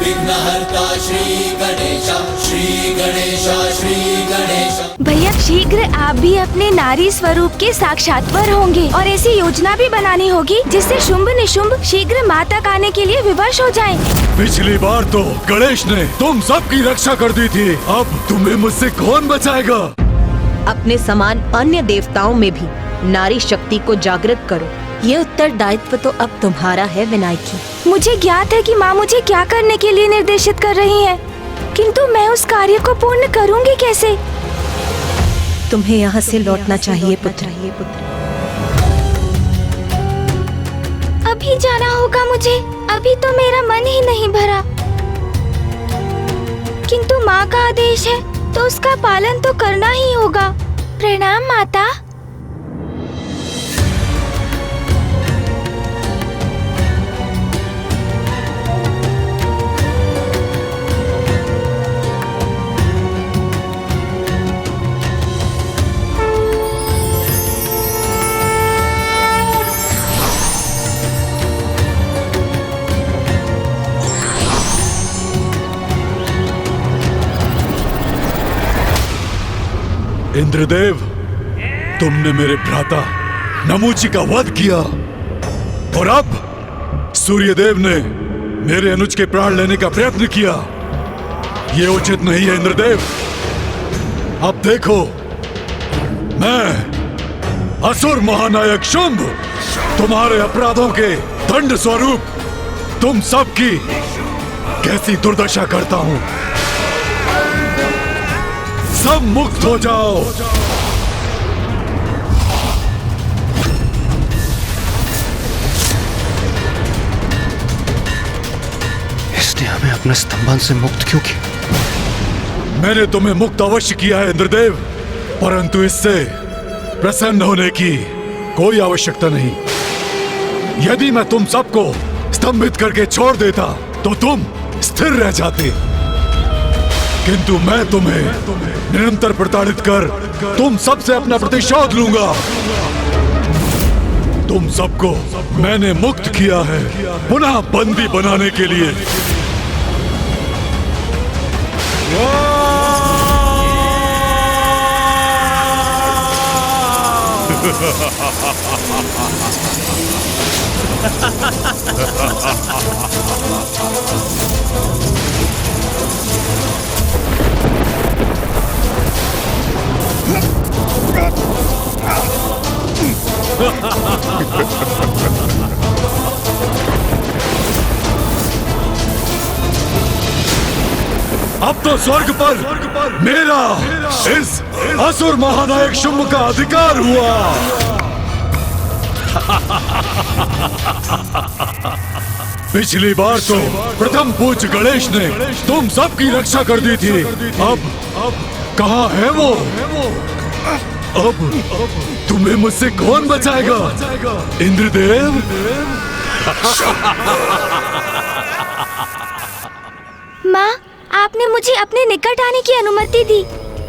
विघ्नहर्ता श्री गणेशा, श्री गणेशा, श्री गणेशा। भैया शीघ्र आप भी अपने नारी स्वरूप के साक्षात्कार होंगे और ऐसी योजना भी बनानी होगी जिससे शुंभ निशुंभ शीघ्र माँ तक आने के लिए विवश हो जाएं। पिछली बार तो गणेश ने तुम सबकी रक्षा कर दी थी, अब तुम्हें मुझसे कौन बचाएगा? अपने समान अन्य देवताओं में भी नारी शक्ति को जागृत करो। ये उत्तरदायित्व तो अब तुम्हारा है विनायकी। मुझे ज्ञात है कि माँ मुझे क्या करने के लिए निर्देशित कर रही है, किंतु मैं उस कार्य को पूर्ण करूँगी कैसे? तुम्हें यहाँ से लौटना चाहिए पुत्र। अभी जाना होगा मुझे, अभी तो मेरा मन ही नहीं भरा। किंतु माँ का आदेश है तो उसका पालन तो करना ही होगा। प्रणाम माता। इंद्रदेव, तुमने मेरे भ्राता नमूची का वध किया और अब सूर्यदेव ने मेरे अनुज के प्राण लेने का प्रयत्न किया। ये उचित नहीं है इंद्रदेव। अब देखो, मैं असुर महानायक शुंभ तुम्हारे अपराधों के दंड स्वरूप तुम सबकी कैसी दुर्दशा करता हूं। सब मुक्त हो जाओ। इसने हमें अपने स्तंभन से मुक्त क्यों किया? मैंने तुम्हें मुक्त अवश्य किया है इंद्रदेव, परंतु इससे प्रसन्न होने की कोई आवश्यकता नहीं। यदि मैं तुम सबको स्तंभित करके छोड़ देता तो तुम स्थिर रह जाते, किंतु मैं तुम्हें निरंतर प्रताड़ित कर तुम सबसे अपना प्रतिशोध लूंगा। तुम सबको मैंने मुक्त किया है पुनः बंदी बनाने के लिए। अब तो स्वर्ग पर मेरा इस असुर महानायक शुंभ का अधिकार हुआ। पिछली बार तो प्रथम पूज्य गणेश ने तुम सबकी रक्षा कर दी थी, अब कहाँ है वो? अब तुम्हें मुझसे कौन बचाएगा? इंद्रदेव? माँ, आपने मुझे अपने निकट आने की अनुमति दी,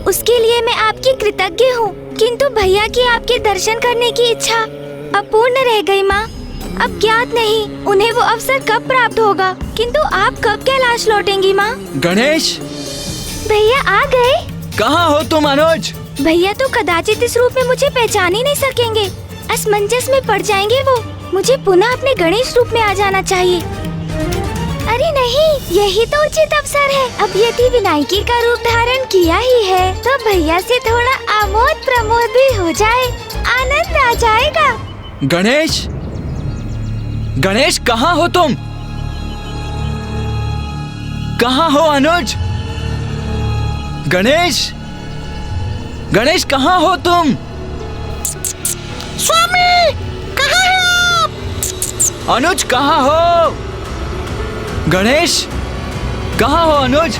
उसके लिए मैं आपकी कृतज्ञ हूँ। किंतु भैया की आपके दर्शन करने की इच्छा अपूर्ण रह गई माँ। अब ज्ञात नहीं उन्हें वो अवसर कब प्राप्त होगा, किंतु आप कब कैलाश लौटेंगी माँ? गणेश, भैया आ गए। कहाँ हो तुम अनुज? भैया तो कदाचित इस रूप में मुझे पहचान ही नहीं सकेंगे, असमंजस में पड़ जाएंगे वो। मुझे पुनः अपने गणेश रूप में आ जाना चाहिए। अरे नहीं, यही तो उचित अवसर है। अब यदि विनायकी का रूप धारण किया ही है तो भैया से थोड़ा आमोद प्रमोद भी हो जाए, आनंद आ जाएगा। गणेश, गणेश कहाँ हो तुम? कहाँ हो अनुज? गणेश, गणेश कहाँ हो तुम? स्वामी, कहाँ हैं आप? अनुज कहाँ हो? गणेश कहाँ हो अनुज?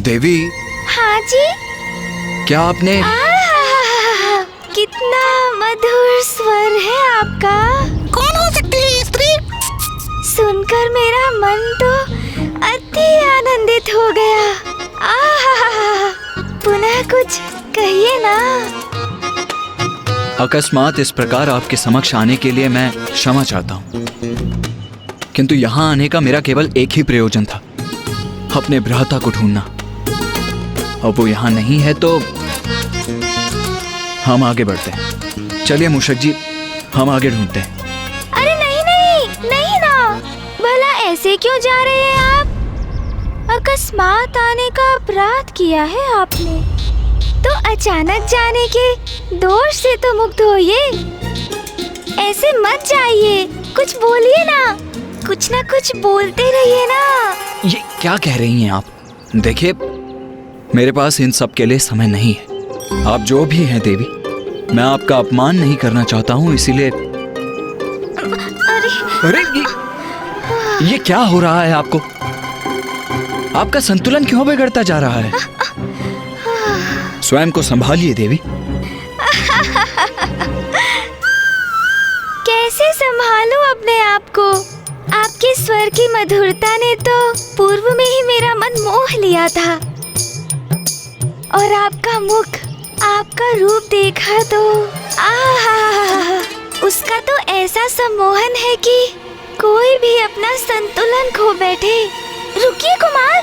देवी। हाँ जी। क्या आपने? कितना मधुर स्वर है आपका। कौन हो सकती है ये स्त्री? सुनकर मेरा मन तो अति आनंदित हो गया। पुनः कुछ कहिए ना। अकस्मात इस प्रकार आपके समक्ष आने के लिए मैं क्षमा चाहता हूँ, किंतु यहाँ आने का मेरा केवल एक ही प्रयोजन था, अपने भ्राता को ढूंढना। अब वो यहाँ नहीं है तो हम आगे बढ़ते हैं। चलिए मूषक जी, हम आगे ढूंढते हैं। अरे नहीं नहीं नहीं ना, भला ऐसे क्यों जा रहे हैं आप? अकस्मात आने का अपराध किया है आपने, तो अचानक जाने के दोष से तो मुक्त होइए। ऐसे मत जाइए, कुछ बोलिए ना, कुछ ना कुछ बोलते रहिए ना। ये क्या कह रही हैं आप? देखिए, मेरे पास इन सब के लिए समय नहीं है। आप जो भी हैं देवी, मैं आपका अपमान नहीं करना चाहता हूँ, इसीलिए। अरे ये क्या हो रहा है आपको? आपका संतुलन क्यों बिगड़ता जा रहा है? स्वयं को संभालिए देवी। कैसे संभालूं अपने आप को? आपके स्वर की मधुरता ने तो पूर्व में ही मेरा मन मोह लिया था, और आपका मुख, आपका रूप देखा तो आहा, उसका तो ऐसा सम्मोहन है कि कोई भी अपना संतुलन खो बैठे। रुकिए कुमार,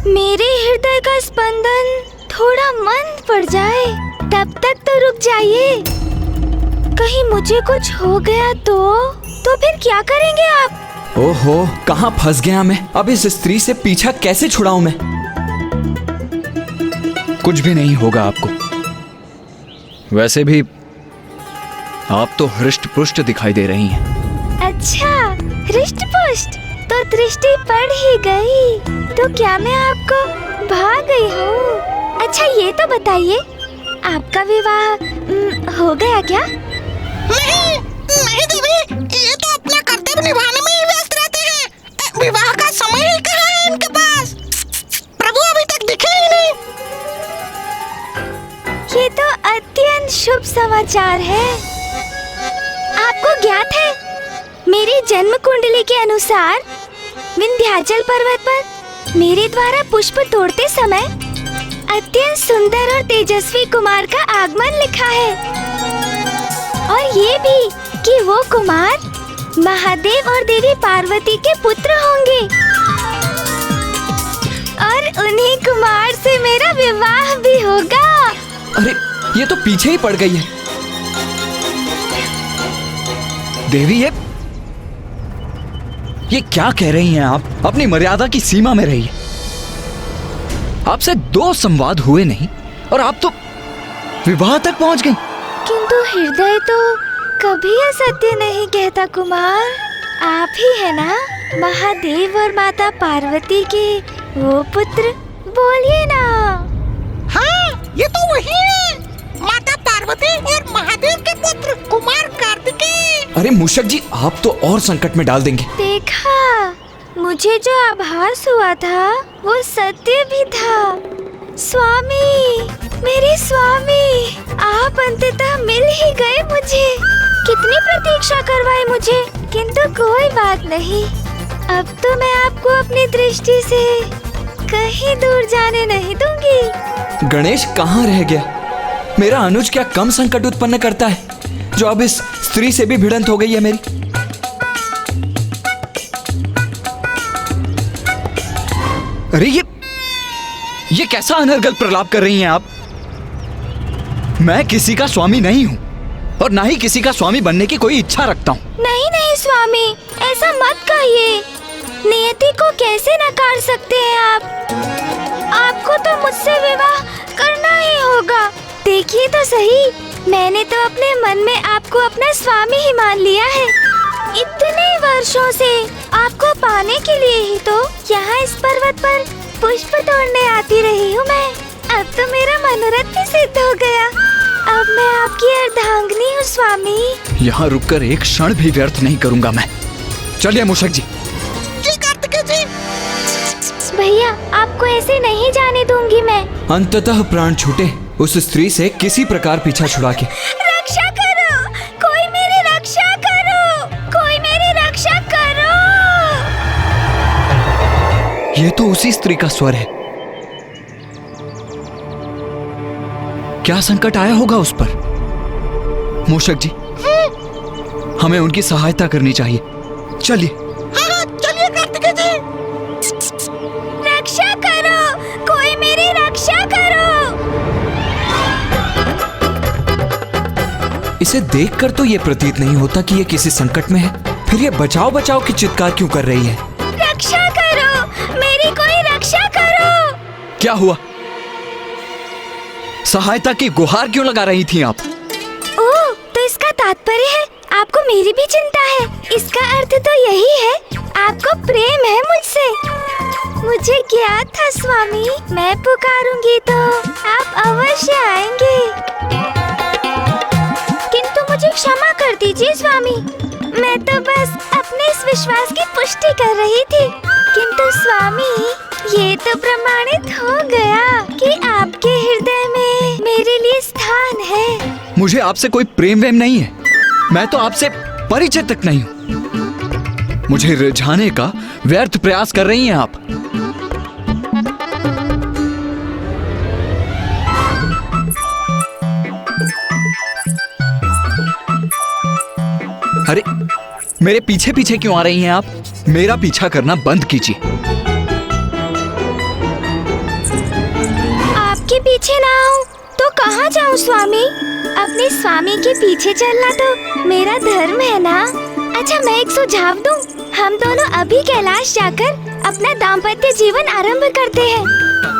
मेरे हृदय का स्पंदन थोड़ा मंद पड़ जाए, तब तक तो रुक जाइए। कहीं मुझे कुछ हो गया तो फिर क्या करेंगे आप? ओहो, कहाँ फंस गया मैं? अब इस स्त्री से पीछा कैसे छुड़ाऊं मैं? कुछ भी नहीं होगा आपको। वैसे भी आप तो हृष्ट पुष्ट दिखाई दे रही हैं। अच्छा, हृष्ट पुष्ट तो दृष्टि पड़ ही गई, तो क्या मैं आपको भाग गई हूँ? अच्छा ये तो बताइए, आपका विवाह हो गया क्या? नहीं नहीं देवी, ये तो अपना कर्तव्य निभाने में ही व्यस्त रहते हैं। विवाह का समय ही कहाँ है इनके पास? प्रभु अभी तक दिखे ही नहीं। ये तो अत्यंत शुभ समाचार है। आपको ज्ञात है, मेरी जन्म कुंडली के अनुसार विंध्याचल पर्वत पर मेरे द्वारा पुष्प तोड़ते समय अत्यंत सुंदर और तेजस्वी कुमार का आगमन लिखा है, और ये भी कि वो कुमार महादेव और देवी पार्वती के पुत्र होंगे, और उन्हीं कुमार से मेरा विवाह भी होगा। अरे ये तो पीछे ही पड़ गई है देवी। ये क्या कह रही हैं आप? अपनी मर्यादा की सीमा में रहिए। आपसे 2 संवाद हुए नहीं और आप तो विवाह तक पहुंच गई। किंतु हृदय तो कभी असत्य नहीं कहता कुमार। आप ही है ना महादेव और माता पार्वती के वो पुत्र? बोलिए ना। हाँ, ये तो वही है, माता पार्वती और महादेव के पुत्र कुमार कार्तिकेय। अरे मूषक जी, आप तो और संकट में डाल देंगे। देखा, मुझे जो आभास हुआ था वो सत्य भी था। स्वामी, मेरे स्वामी, आप अंततः मिल ही गए मुझे। कितनी प्रतीक्षा करवाई मुझे, किंतु कोई बात नहीं। अब तो मैं आपको अपनी दृष्टि से कहीं दूर जाने नहीं दूंगी। गणेश कहाँ रह गया? मेरा अनुज क्या कम संकट उत्पन्न करता है जो अब इस स्त्री से भी भिड़ंत हो गई है मेरी? अरे ये कैसा अनर्गल प्रलाप कर रही हैं आप? मैं किसी का स्वामी नहीं हूँ और ना ही किसी का स्वामी बनने की कोई इच्छा रखता हूँ। नहीं नहीं स्वामी, ऐसा मत कहिए। नियति को कैसे नकार सकते हैं आप? आपको तो मुझसे विवाह करना ही होगा। देखिए तो सही, मैंने तो अपने मन में आपको अपना स्वामी ही मान लिया है। इतने वर्षों से आपको पाने के लिए ही तो यहाँ इस पर्वत पर पुष्प तोड़ने आती रही हूँ मैं। अब तो मेरा मनोरथ भी सिद्ध हो गया। अब मैं आपकी अर्धांगिनी हूँ स्वामी। यहाँ रुककर एक क्षण भी व्यर्थ नहीं करूँगा मैं। चलिए मूषक जी। जी कार्तिकेय जी। भैया, आपको ऐसे नहीं जाने दूंगी मैं। अंततः प्राण छूटे उस स्त्री से किसी प्रकार पीछा छुड़ा के। रक्षा करो, कोई मेरी रक्षा करो, कोई मेरी रक्षा करो। ये तो उसी स्त्री का स्वर है। क्या संकट आया होगा उस पर? मूषक जी, हमें उनकी सहायता करनी चाहिए। चलिए। हाँ, चलिए कार्तिकेय जी। रक्षा करो, कोई मेरी रक्षा करो। इसे देखकर तो ये प्रतीत नहीं होता कि ये किसी संकट में है। फिर ये बचाओ बचाओ की चित्कार क्यों कर रही है? रक्षा करो, मेरी कोई रक्षा करो। क्या हुआ? सहायता की गुहार क्यों लगा रही थी आप? ओह, तो इसका तात्पर्य है आपको मेरी भी चिंता है। इसका अर्थ तो यही है, आपको प्रेम है मुझसे। मुझे ज्ञात था स्वामी, मैं पुकारूंगी तो आप अवश्य आएंगे। किंतु मुझे क्षमा कर दीजिए स्वामी, मैं तो बस अपने इस विश्वास की पुष्टि कर रही थी। किंतु स्वामी, ये तो प्रमाणित हो गया कि आपके हृदय में मेरे लिए स्थान है। मुझे आपसे कोई प्रेम वेम नहीं है। मैं तो आपसे परिचित तक नहीं हूँ। मुझे रिझाने का व्यर्थ प्रयास कर रही हैं आप। अरे, मेरे पीछे पीछे क्यों आ रही हैं आप? मेरा पीछा करना बंद कीजिए। आपके पीछे ना आऊं तो कहाँ जाऊं स्वामी? अपने स्वामी के पीछे चलना तो मेरा धर्म है ना। अच्छा, मैं एक सुझाव दूं। हम दोनों अभी कैलाश जाकर अपना दाम्पत्य जीवन आरंभ करते हैं।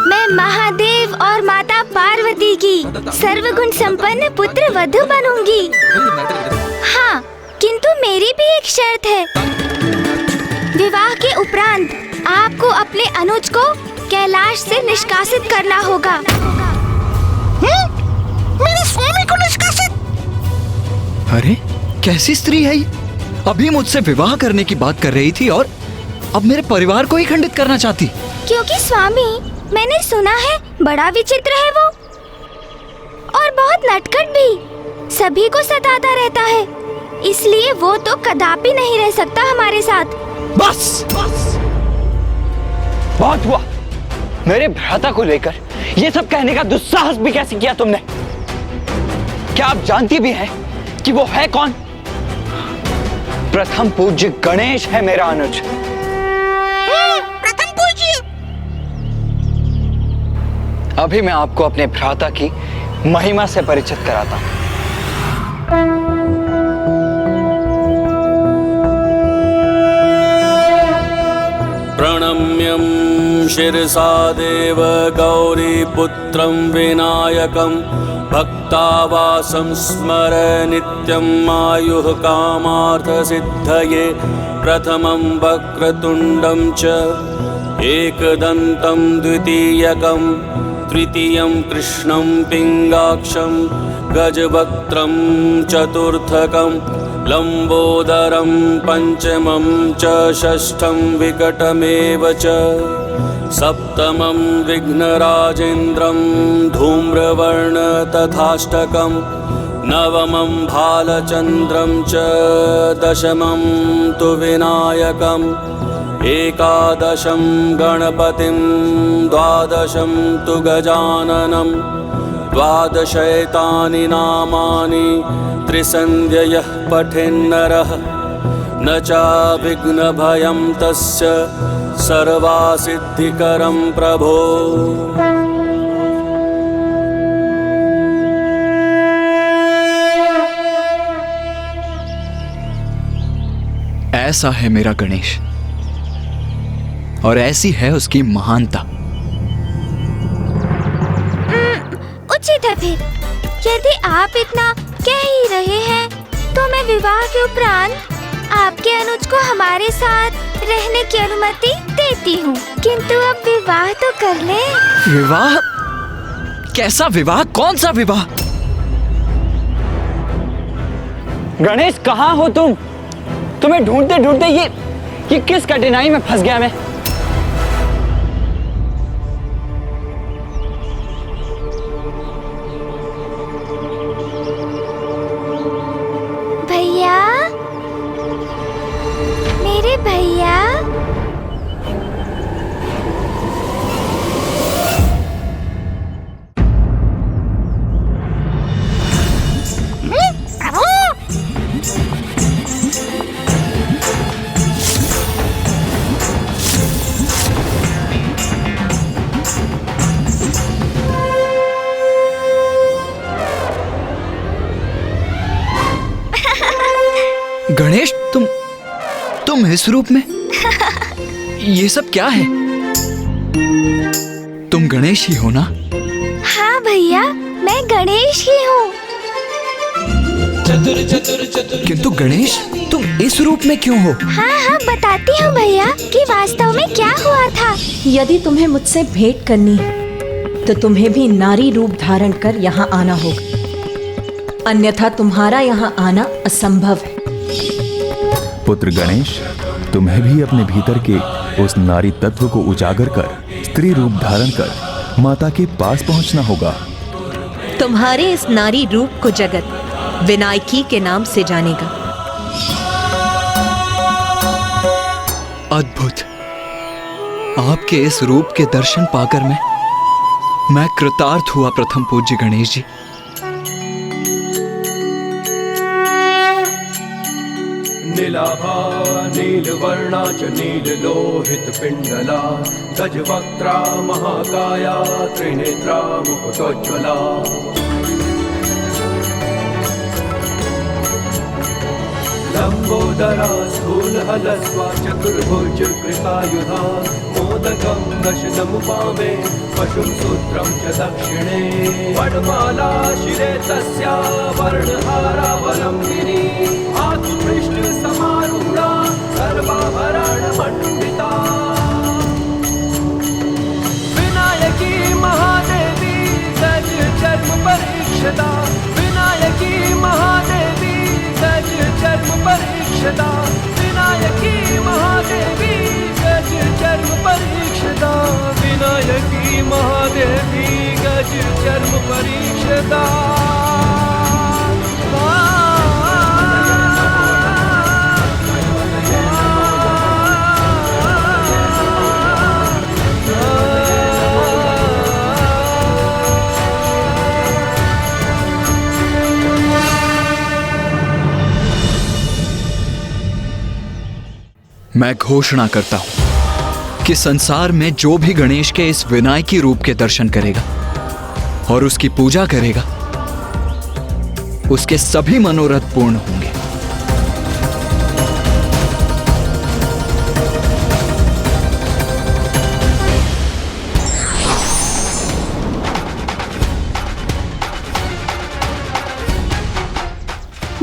मैं महादेव और माता पार्वती की सर्वगुण संपन्न पुत्र वधू बनूंगी। हाँ, किंतु मेरी भी एक शर्त है। विवाह के उपरांत आपको अपने अनुज को कैलाश से निष्कासित करना होगा। मेरे स्वामी को निष्कासित? अरे, कैसी स्त्री है ये? अभी मुझसे विवाह करने की बात कर रही थी और अब मेरे परिवार को ही खंडित करना चाहती। क्योंकि स्वामी, मैंने सुना है बड़ा विचित्र है वो और बहुत नटखट भी, सभी को सताता रहता है। इसलिए वो तो कदापि नहीं रह सकता हमारे साथ। बस, बहुत हुआ। मेरे भ्राता को लेकर ये सब कहने का दुस्साहस भी कैसे किया तुमने? क्या आप जानती भी हैं कि वो है कौन? प्रथम पूज्य गणेश है मेरा अनुज। प्रथम पूज्य? अभी मैं आपको अपने भ्राता की महिमा से परिचित कराता हूं। प्रणम्यं शिरसा देव गौरीपुत्रं विनायकं भक्तावासं स्मर नित्यं आयुः कामार्थसिद्धये। प्रथमं वक्रतुण्डं च एकदन्तं द्वितीयकं तृतीयं कृष्णं पिङ्गाक्षं गजवक्त्रं चतुर्थकं लंबोदरं पंचमं च षष्ठं विकटमेव च सप्तमं विघ्नराजेन्द्रं धूम्रवर्ण तथाष्टकं नवमं भालचन्द्रं च दशमं तु विनायकम् एकादशं गणपतिं द्वादशं तु गजाननं द्वादशैतानि नामानि त्रिसन्ध्ययः पठेन्नरः न चाविघ्नभयं तस्य सर्वासिद्धिकरं प्रभो। ऐसा है मेरा गणेश और ऐसी है उसकी महानता। उचित है। फिर यदि आप इतना कह ही रहे हैं तो मैं विवाह के उपरांत आपके अनुज को हमारे साथ रहने की अनुमति देती हूँ। किंतु अब विवाह तो कर ले। विवाह? कैसा विवाह? कौन सा विवाह? गणेश, कहाँ हो तुम? तुम्हें ढूंढते ढूंढते ये किस कठिनाई में फंस गया मैं। भैया, मेरे भैया। गणेश, तुम इस रूप में? ये सब क्या है? तुम गणेश ही हो ना? हाँ भैया, मैं गणेश ही हूँ। किंतु गणेश, तुम इस रूप में क्यों हो? हाँ, बताती हूँ भैया कि वास्तव में क्या हुआ था। यदि तुम्हें मुझसे भेंट करनी है तो तुम्हें भी नारी रूप धारण कर यहाँ आना होगा, अन्यथा तुम्हारा यहाँ आना असंभव है। पुत्र गणेश, तुम्हें भी अपने भीतर के उस नारी तत्व को उजागर कर स्त्री रूप धारण कर माता के पास पहुंचना होगा। तुम्हारे इस नारी रूप को जगत विनायकी के नाम से जानेगा। अद्भुत! आपके इस रूप के दर्शन पाकर मैं कृतार्थ हुआ प्रथम पूज्य गणेश जी। नीलाभा नीलवर्णा च नीललोहित पिंडला गजवक्त्रा महाकाया त्रिनेत्रा मुकुटोज्ज्वला लंबोदरा स्थूलहलस्वा चतुर्भुज कृपायुधा मोदकं दशनमुपामे पशुं सूत्रं च दक्षिणे वनमाला शिरे तस्या वर्णहारावलम्बिनी आत्मपृष्ठसमारूढा सर्वाभरणमण्डिता विनायकी महादेवी गज चर्म परीक्षदा विनायकी महादेवी गज चर्म परीक्षदा विनायकी महादेवी गज चर्म परीक्षदा विनायकी महादेवी गज चर्म परीक्षदा। मैं घोषणा करता हूं कि संसार में जो भी गणेश के इस विनायकी रूप के दर्शन करेगा और उसकी पूजा करेगा, उसके सभी मनोरथ पूर्ण होंगे।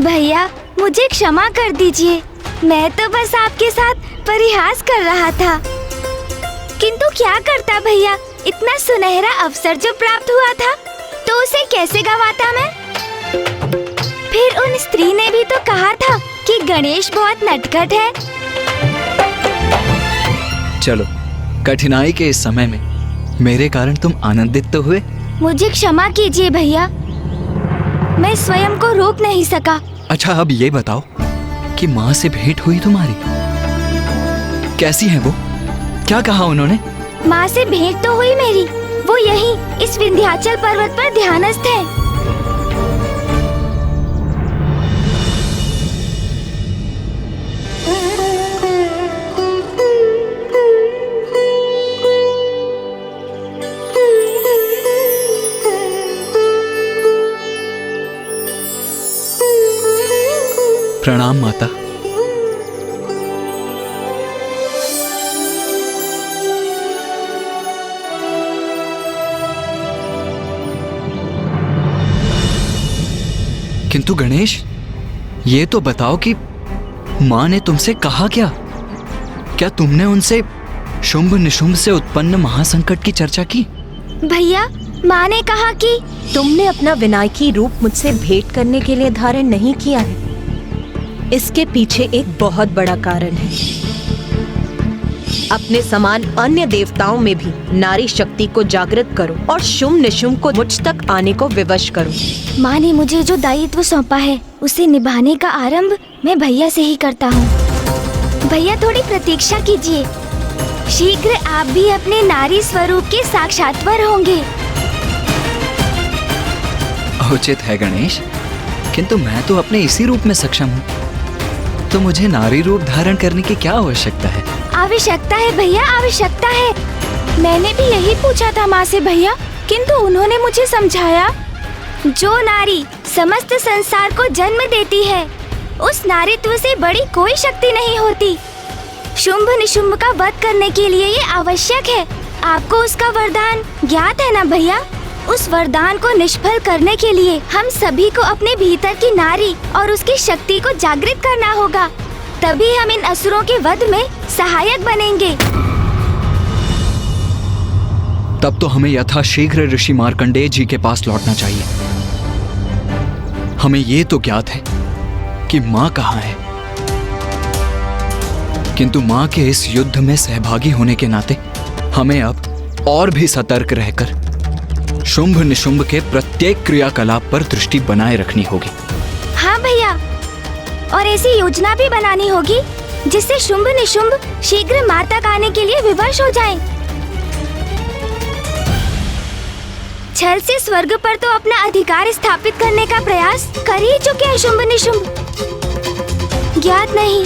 भैया, मुझे क्षमा कर दीजिए, मैं तो बस आपके साथ परिहास कर रहा था। किंतु क्या करता भैया, इतना सुनहरा अवसर जो प्राप्त हुआ था तो उसे कैसे गंवाता मैं? फिर उन स्त्री ने भी तो कहा था कि गणेश बहुत नटखट है। चलो, कठिनाई के इस समय में मेरे कारण तुम आनंदित तो हुए। मुझे क्षमा कीजिए भैया, मैं स्वयं को रोक नहीं सका। अच्छा, अब ये बताओ कि माँ से भेंट हुई तुम्हारी? कैसी है वो? क्या कहा उन्होंने? माँ से भेंट तो हुई मेरी, वो यहीं इस विंध्याचल पर्वत पर ध्यानस्थ है। प्रणाम माता। किंतु गणेश, ये तो बताओ कि माँ ने तुमसे कहा क्या? क्या तुमने उनसे शुंभ निशुंभ से उत्पन्न महासंकट की चर्चा की? भैया, माँ ने कहा कि तुमने अपना विनायकी रूप मुझसे भेंट करने के लिए धारण नहीं किया है। इसके पीछे एक बहुत बड़ा कारण है। अपने समान अन्य देवताओं में भी नारी शक्ति को जागृत करो और शुंभ निशुंभ को मुझ तक आने को विवश करो। माँ ने मुझे जो दायित्व सौंपा है उसे निभाने का आरंभ मैं भैया से ही करता हूँ। भैया, थोड़ी प्रतीक्षा कीजिए, शीघ्र आप भी अपने नारी स्वरूप के साक्षात्कार होंगे। उचित है गणेश, किंतु मैं तो अपने इसी रूप में सक्षम हूँ, तो मुझे नारी रूप धारण करने की क्या आवश्यकता है? आवश्यकता है भैया, आवश्यकता है। मैंने भी यही पूछा था माँ से भैया, किंतु उन्होंने मुझे समझाया, जो नारी समस्त संसार को जन्म देती है उस नारीत्व से बड़ी कोई शक्ति नहीं होती। शुंभ निशुंभ का वध करने के लिए ये आवश्यक है। आपको उसका वरदान ज्ञात है ना भैया? उस वरदान को निष्फल करने के लिए हम सभी को अपने भीतर की नारी और उसकी शक्ति को जागृत करना होगा। तभी हम इन असुरों के वध में सहायक बनेंगे। तब तो हमें यथाशीघ्र ऋषि मार्कंडेय जी के पास लौटना चाहिए। हमें ये तो ज्ञात है कि माँ कहाँ है, किंतु माँ के इस युद्ध में सहभागी होने के नाते हमें अब और भी सतर्क रहकर शुंभ निशुंभ के प्रत्येक क्रियाकलाप पर दृष्टि बनाए रखनी होगी। हाँ भैया, और ऐसी योजना भी बनानी होगी जिससे शुंभ निशुंभ शीघ्र माँ तक आने के लिए विवश हो जाएं। छल से स्वर्ग पर तो अपना अधिकार स्थापित करने का प्रयास कर ही चुके हैं शुंभ निशुंभ। ज्ञात नहीं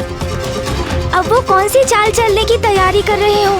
अब वो कौन सी चाल चलने की तैयारी कर रहे हो।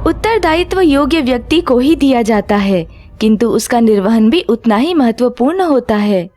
उत्तरदायित्व योग्य व्यक्ति को ही दिया जाता है, किंतु उसका निर्वहन भी उतना ही महत्वपूर्ण होता है।